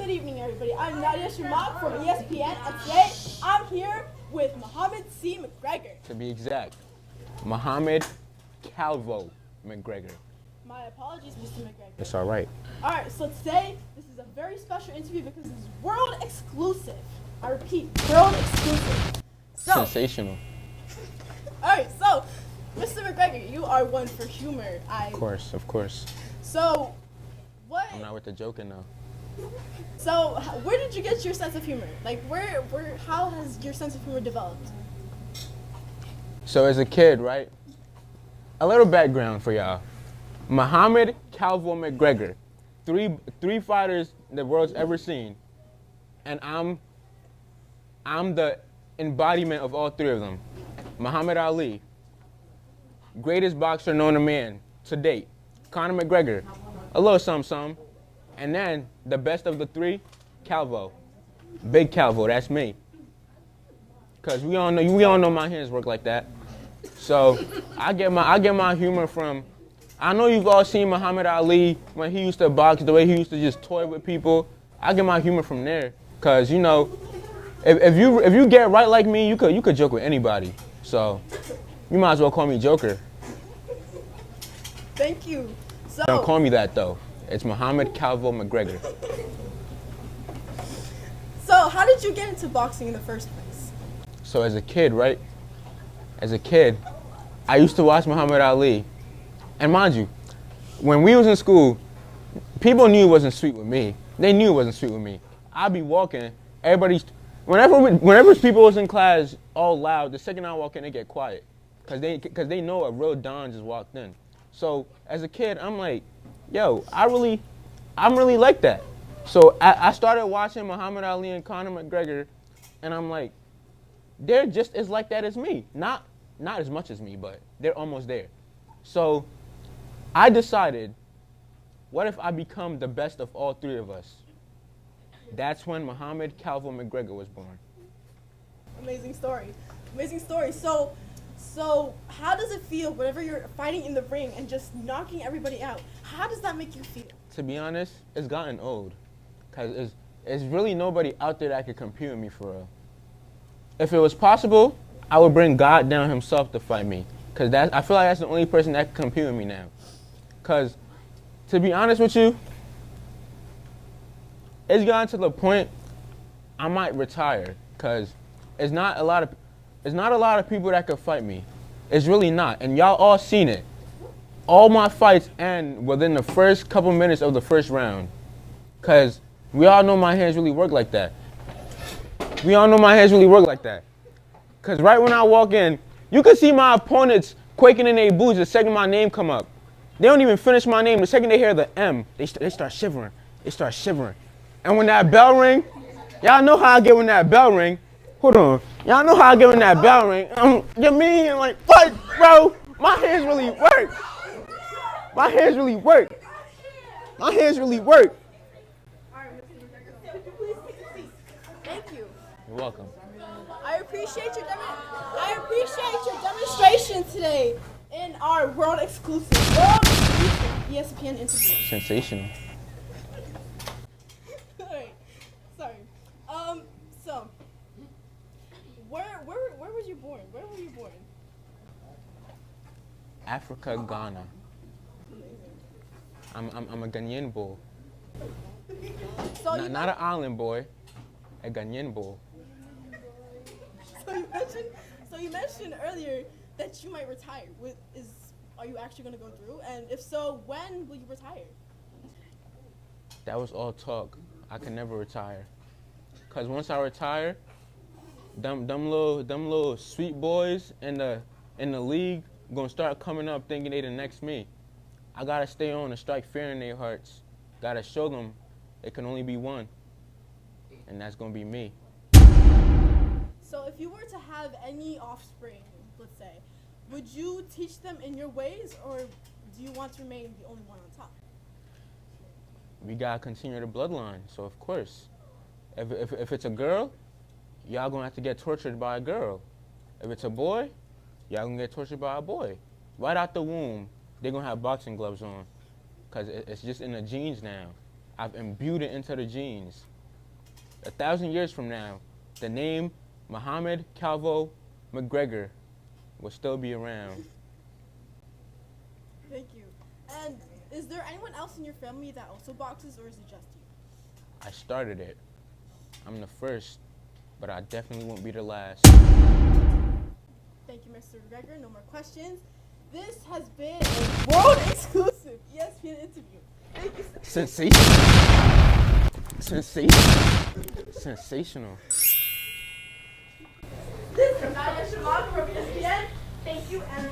Good evening, everybody. I'm Nadia Shumak from ESPN, and today I'm here with Muhammad C. McGregor. To be exact, Muhammad Calvo McGregor. My apologies, Mr. McGregor. It's all right. All right, so today this is a very special interview because it's world exclusive. I repeat, world exclusive. So, Sensational. all right, so Mr. McGregor, you are one for humor. Of course. So, what? I'm not with the joking though. So, where did you get your sense of humor? Like, how has your sense of humor developed? So as a kid, right? A little background for y'all. Muhammad Calvo McGregor, three fighters the world's ever seen, and I'm the embodiment of all three of them. Muhammad Ali, greatest boxer known to man to date. Conor McGregor, a little something. And then the best of the three, Calvo, Big Calvo. That's me. Cause we all know my hands work like that. So I get my humor from. I know you've all seen Muhammad Ali when he used to box, the way he used to just toy with people. I get my humor from there. Cause you know, if you get right like me, you could joke with anybody. So you might as well call me Joker. Thank you. So Don't call me that though. It's Muhammad Calvo McGregor. So how did you get into boxing in the first place? So as a kid, right? As a kid, I used to watch Muhammad Ali. And mind you, when we was in school, people knew it wasn't sweet with me. They knew it wasn't sweet with me. I'd be walking, whenever people was in class all loud, the second I walk in, they get quiet. Cause they know a real Don just walked in. So as a kid, I'm like, yo, I'm really like that. So I started watching Muhammad Ali and Conor McGregor, and I'm like, they're just as like that as me. Not as much as me, but they're almost there. So I decided, what if I become the best of all three of us? That's when Muhammad Calvo McGregor was born. Amazing story. So how does it feel whenever you're fighting in the ring and just knocking everybody out? How does that make you feel? To be honest, it's gotten old. Because there's really nobody out there that could compete with me for real. If it was possible, I would bring God down himself to fight me. Because I feel like that's the only person that can compete with me now. Because, to be honest with you, it's gotten to the point I might retire. Because it's not a lot of people that could fight me. It's really not. And y'all all seen it. All my fights end within the first couple minutes of the first round. Because we all know my hands really work like that. Because right when I walk in, you can see my opponents quaking in their boots the second my name come up. They don't even finish my name. The second they hear the M, they start shivering. And when that bell ring, y'all know how I get when that bell ring. Hold on. Y'all know how I get when that bell ring. You mean, like, what, bro? My hands really work. All right, Mr. McGregor, could you please take a seat? Thank you. You're welcome. I appreciate your demonstration today in our world exclusive ESPN interview. Sensational. Alright, sorry. So where was you born? Where were you born? Africa, Ghana. I'm a Ghanaian boy. So Not an island boy, a Ghanaian boy. So you mentioned earlier that you might retire. Are you actually going to go through? And if so, when will you retire? That was all talk. I can never retire. Cause once I retire, them little sweet boys in the league gonna start coming up thinking they the next me. I gotta stay on and strike fear in their hearts. Gotta show them it can only be one, and that's gonna be me. So if you were to have any offspring, let's say, would you teach them in your ways, or do you want to remain the only one on top? We gotta continue the bloodline. So of course, if it's a girl, y'all gonna have to get tortured by a girl. If it's a boy, y'all gonna get tortured by a boy. Right out the womb, they're gonna have boxing gloves on, cause it's just in the genes now. I've imbued it into the genes. 1,000 years from now, the name Muhammad Calvo McGregor will still be around. Thank you. And is there anyone else in your family that also boxes, or is it just you? I started it. I'm the first, but I definitely won't be the last. Thank you, Mr. McGregor. No more questions. This has been a world-exclusive ESPN interview. Thank you. Sensational. Sensational. Sensational. This is SAJ Summer Camp from ESPN. Thank you, and